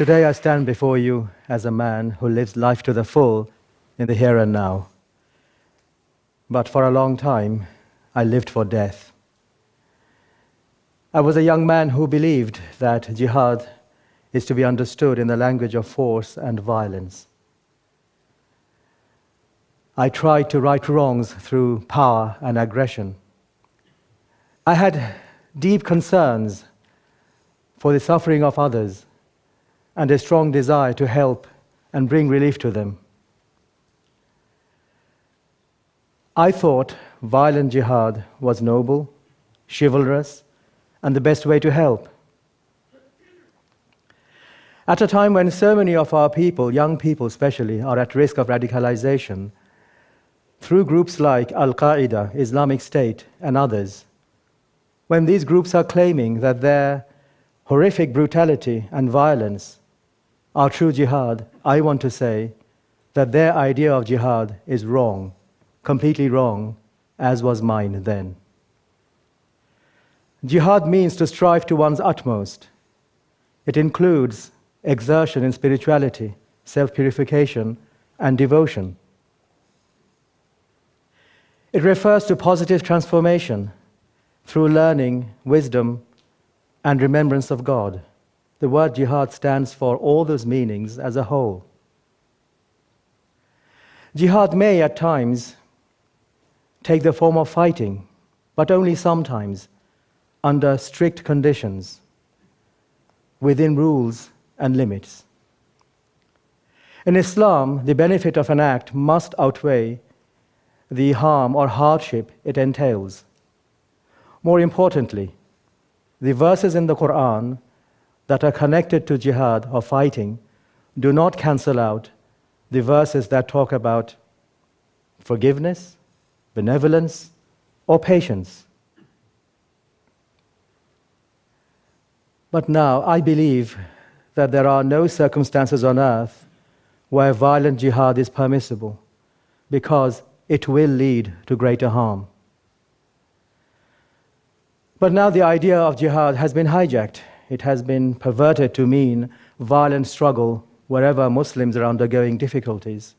Today I stand before you as a man who lives life to the full in the here and now. But for a long time, I lived for death. I was a young man who believed that jihad is to be understood in the language of force and violence. I tried to right wrongs through power and aggression. I had deep concerns for the suffering of others and a strong desire to help and bring relief to them. I thought violent jihad was noble, chivalrous, and the best way to help. At a time when so many of our people, young people especially, are at risk of radicalization, through groups like Al-Qaeda, Islamic State, and others, when these groups are claiming that their horrific brutality and violence are true jihad, I want to say that their idea of jihad is wrong, completely wrong, as was mine then. Jihad means to strive to one's utmost. It includes exertion in spirituality, self-purification, and devotion. It refers to positive transformation through learning, wisdom, and remembrance of God. The word jihad stands for all those meanings as a whole. Jihad may at times take the form of fighting, but only sometimes, under strict conditions, within rules and limits. In Islam, the benefit of an act must outweigh the harm or hardship it entails. More importantly, the verses in the Quran that are connected to jihad or fighting do not cancel out the verses that talk about forgiveness, benevolence, or patience. But now I believe that there are no circumstances on earth where violent jihad is permissible, because it will lead to greater harm. But now the idea of jihad has been hijacked. It has been perverted to mean violent struggle wherever Muslims are undergoing difficulties,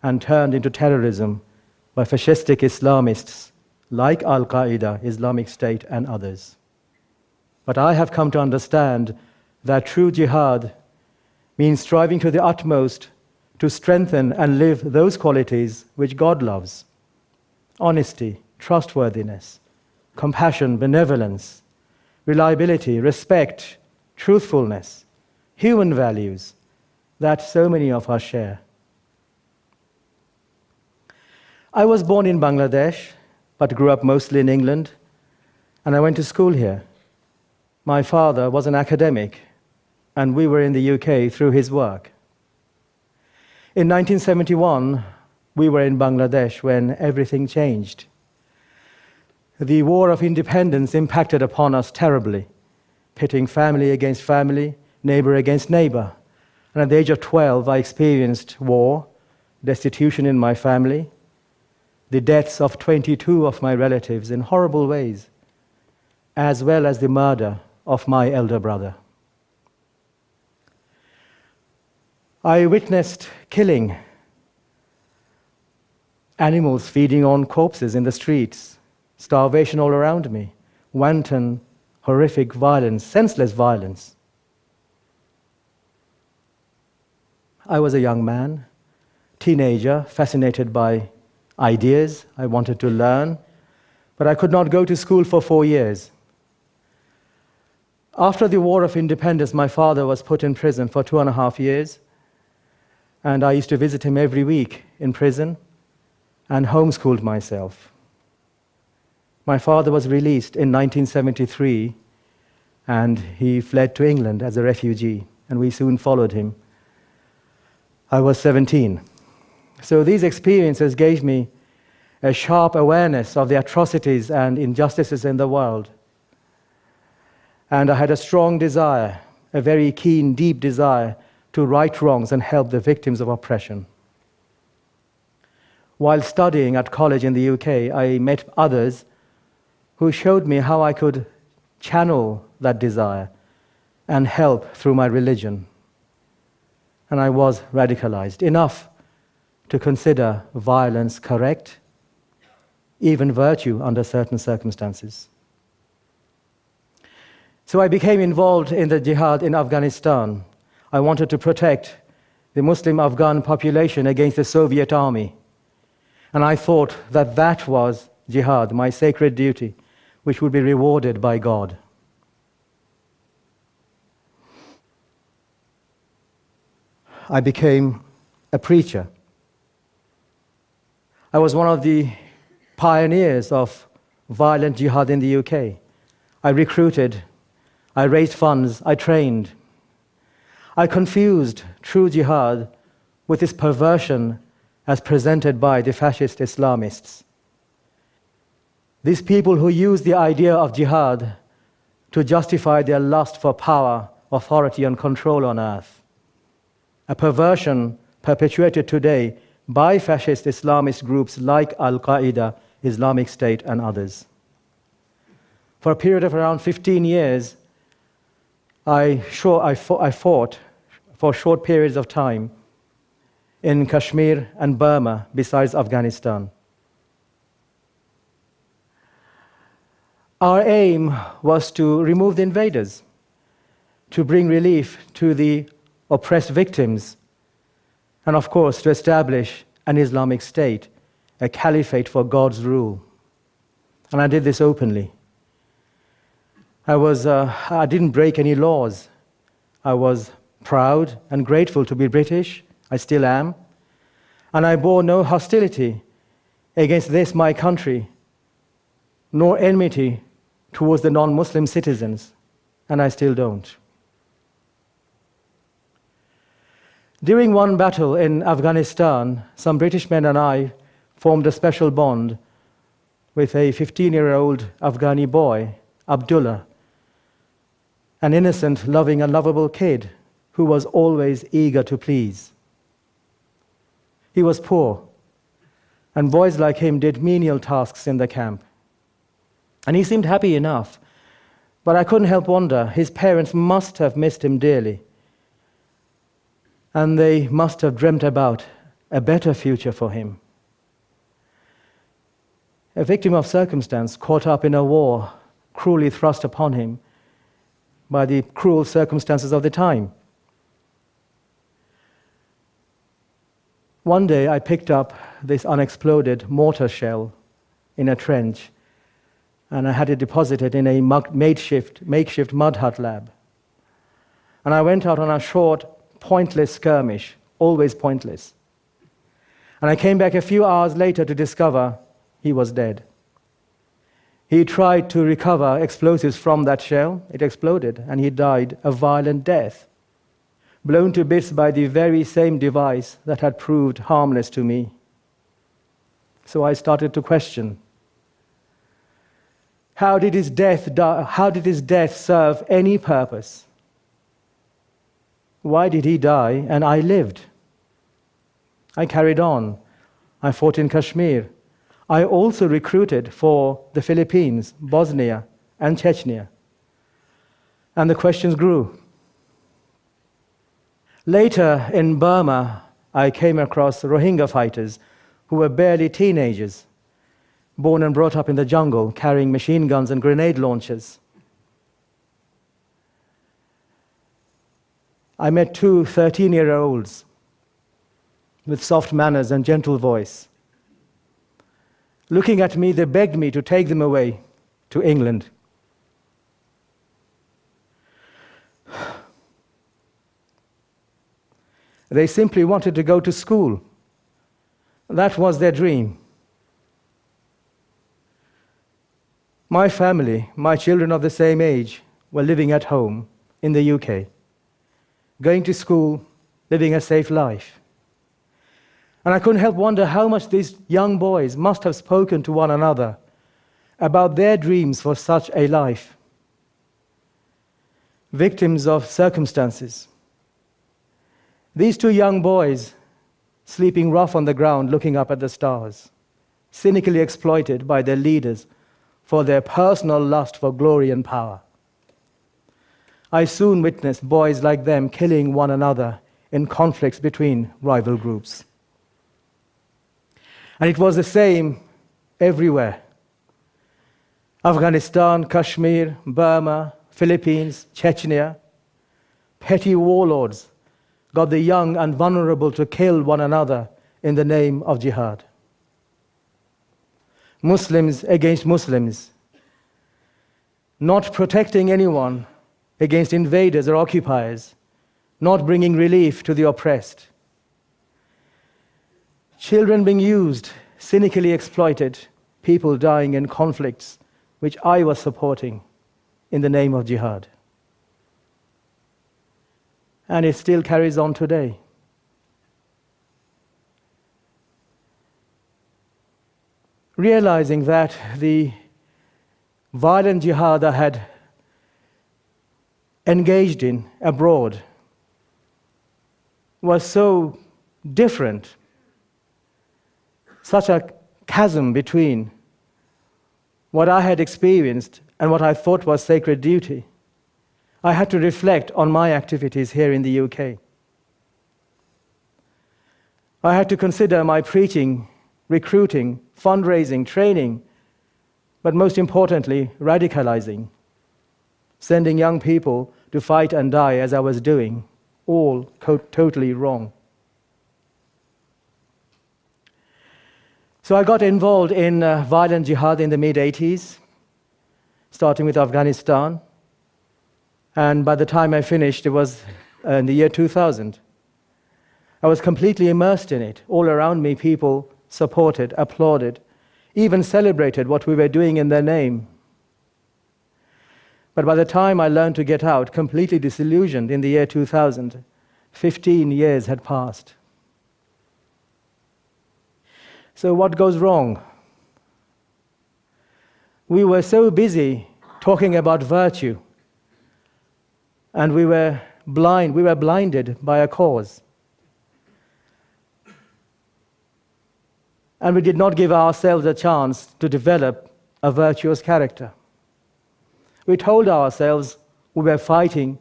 and turned into terrorism by fascistic Islamists like Al-Qaeda, Islamic State, and others. But I have come to understand that true jihad means striving to the utmost to strengthen and live those qualities which God loves: honesty, trustworthiness, compassion, benevolence, reliability, respect, truthfulness, human values that so many of us share. I was born in Bangladesh, but grew up mostly in England, and I went to school here. My father was an academic, and we were in the UK through his work. In 1971, we were in Bangladesh when everything changed. The war of independence impacted upon us terribly, pitting family against family, neighbor against neighbor. And at the age of 12, I experienced war, destitution in my family, the deaths of 22 of my relatives in horrible ways, as well as the murder of my elder brother. I witnessed killing, animals feeding on corpses in the streets, starvation all around me, wanton, horrific violence, senseless violence. I was a young man, teenager, fascinated by ideas. I wanted to learn, but I could not go to school for 4 years. After the War of Independence, my father was put in prison for 2.5 years, and I used to visit him every week in prison and homeschooled myself. My father was released in 1973, and he fled to England as a refugee, and we soon followed him. I was 17. So these experiences gave me a sharp awareness of the atrocities and injustices in the world. And I had a strong desire, a very keen, deep desire, to right wrongs and help the victims of oppression. While studying at college in the UK, I met others who showed me how I could channel that desire and help through my religion. and I was radicalized enough to consider violence correct, even virtue under certain circumstances. So I became involved in the jihad in Afghanistan. I wanted to protect the Muslim Afghan population against the Soviet army. And I thought that that was jihad, my sacred duty, which would be rewarded by God. I became a preacher. I was one of the pioneers of violent jihad in the UK. I recruited, I raised funds, I trained. I confused true jihad with this perversion as presented by the fascist Islamists. These people who use the idea of jihad to justify their lust for power, authority, and control on earth. A perversion perpetuated today by fascist Islamist groups like Al-Qaeda, Islamic State, and others. For a period of around 15 years, I fought for short periods of time in Kashmir and Burma, besides Afghanistan. Our aim was to remove the invaders, to bring relief to the oppressed victims, and of course to establish an Islamic State, a caliphate for God's rule. And I did this openly. I didn't break any laws. I was proud and grateful to be British. I still am. And I bore no hostility against this, my country, nor enmity towards the non-Muslim citizens, and I still don't. During one battle in Afghanistan, some British men and I formed a special bond with a 15-year-old Afghani boy, Abdullah, an innocent, loving, and lovable kid who was always eager to please. He was poor, and boys like him did menial tasks in the camp. And he seemed happy enough, but I couldn't help wonder, his parents must have missed him dearly, and they must have dreamt about a better future for him. A victim of circumstance caught up in a war cruelly thrust upon him by the cruel circumstances of the time. One day I picked up this unexploded mortar shell in a trench, and I had it deposited in a makeshift mud hut lab. And I went out on a short, pointless skirmish, always pointless. And I came back a few hours later to discover he was dead. He tried to recover explosives from that shell. It exploded, and he died a violent death, blown to bits by the very same device that had proved harmless to me. So I started to question, how did his death serve any purpose? Why did he die and I lived? I carried on. I fought in Kashmir. I also recruited for the Philippines, Bosnia, and Chechnya. And the questions grew. Later in Burma, I came across Rohingya fighters who were barely teenagers, born and brought up in the jungle, carrying machine guns and grenade launchers. I met two 13-year-olds with soft manners and gentle voice. Looking at me, they begged me to take them away to England. They simply wanted to go to school. That was their dream. My family, my children of the same age, were living at home in the UK, going to school, living a safe life. And I couldn't help wonder how much these young boys must have spoken to one another about their dreams for such a life. Victims of circumstances. These two young boys, sleeping rough on the ground, looking up at the stars, cynically exploited by their leaders for their personal lust for glory and power. I soon witnessed boys like them killing one another in conflicts between rival groups. And it was the same everywhere. Afghanistan, Kashmir, Burma, Philippines, Chechnya. Petty warlords got the young and vulnerable to kill one another in the name of jihad. Muslims against Muslims, not protecting anyone against invaders or occupiers, not bringing relief to the oppressed. Children being used, cynically exploited, people dying in conflicts which I was supporting in the name of jihad. And it still carries on today. Realizing that the violent jihad I had engaged in abroad was so different, such a chasm between what I had experienced and what I thought was sacred duty, I had to reflect on my activities here in the UK. I had to consider my preaching, recruiting, fundraising, training, but most importantly, radicalizing, sending young people to fight and die as I was doing, all totally wrong. So I got involved in violent jihad in the mid-80s, starting with Afghanistan. And by the time I finished, it was in the year 2000. I was completely immersed in it. All around me, people supported, applauded, even celebrated what we were doing in their name. But by the time I learned to get out, completely disillusioned in the year 2000, 15 years had passed. So what goes wrong? We were so busy talking about virtue, and we were blinded by a cause. And we did not give ourselves a chance to develop a virtuous character. We told ourselves we were fighting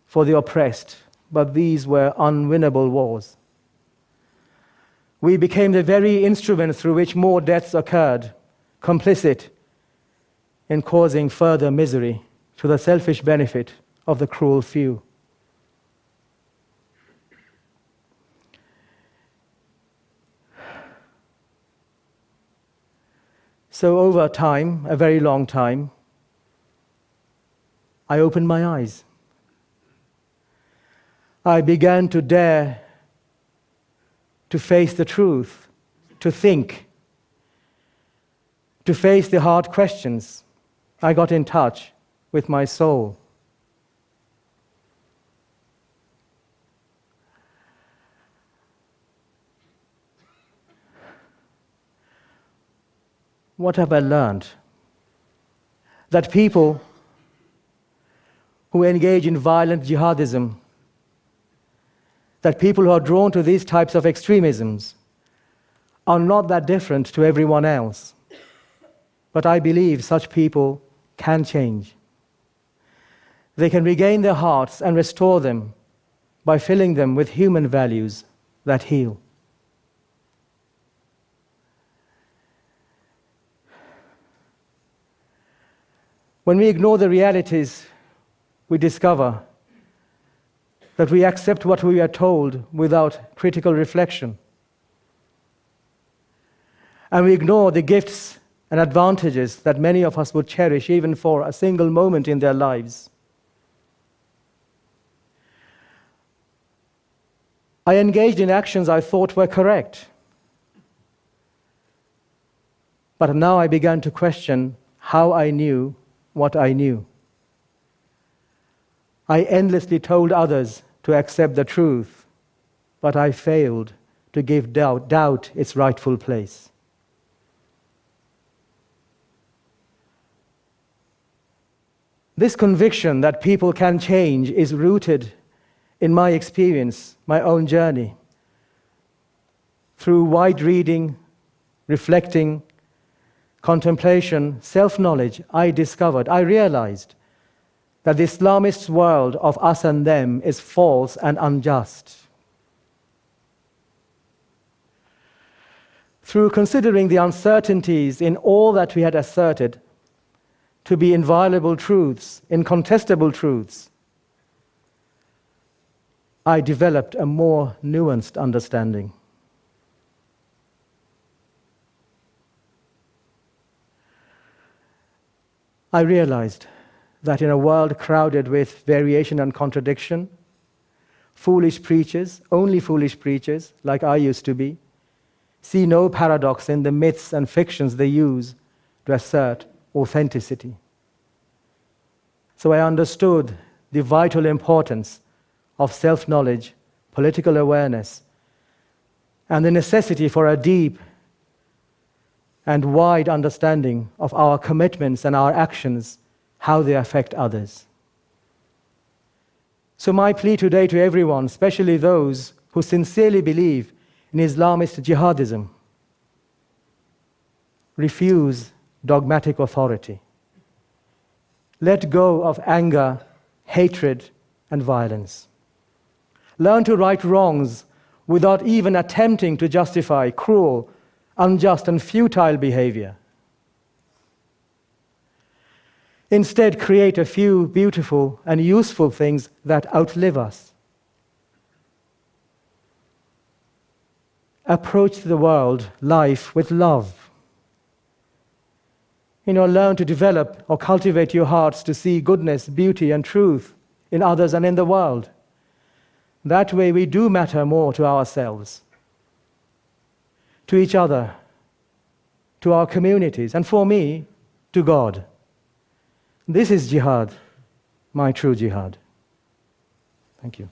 for the oppressed, but these were unwinnable wars. We became the very instrument through which more deaths occurred, complicit in causing further misery to the selfish benefit of the cruel few. So over time, a very long time, I opened my eyes. I began to dare to face the truth, to think, to face the hard questions. I got in touch with my soul. What have I learned? That people who engage in violent jihadism, that people who are drawn to these types of extremisms are not that different to everyone else. But I believe such people can change. They can regain their hearts and restore them by filling them with human values that heal. When we ignore the realities, we discover that we accept what we are told without critical reflection. And we ignore the gifts and advantages that many of us would cherish even for a single moment in their lives. I engaged in actions I thought were correct. But now I began to question how I knew what I knew. I endlessly told others to accept the truth, but I failed to give doubt its rightful place. This conviction that people can change is rooted in my experience, my own journey. Through wide reading, reflecting, contemplation, self-knowledge, I realized that the Islamist world of us and them is false and unjust. through considering the uncertainties in all that we had asserted to be inviolable truths, incontestable truths, I developed a more nuanced understanding. I realized that in a world crowded with variation and contradiction, foolish preachers, only foolish preachers, like I used to be, see no paradox in the myths and fictions they use to assert authenticity. So I understood the vital importance of self-knowledge, political awareness, and the necessity for a deep and wide understanding of our commitments and our actions, how they affect others. So my plea today to everyone, especially those who sincerely believe in Islamist jihadism: refuse dogmatic authority. Let go of anger, hatred, and violence. Learn to right wrongs without even attempting to justify cruel, unjust, and futile behavior. Instead, create a few beautiful and useful things that outlive us. Approach the world, life, with love. Learn to develop or cultivate your hearts to see goodness, beauty, and truth in others and in the world. That way we do matter more to ourselves, to each other, to our communities, and for me, to God. This is jihad, my true jihad. Thank you.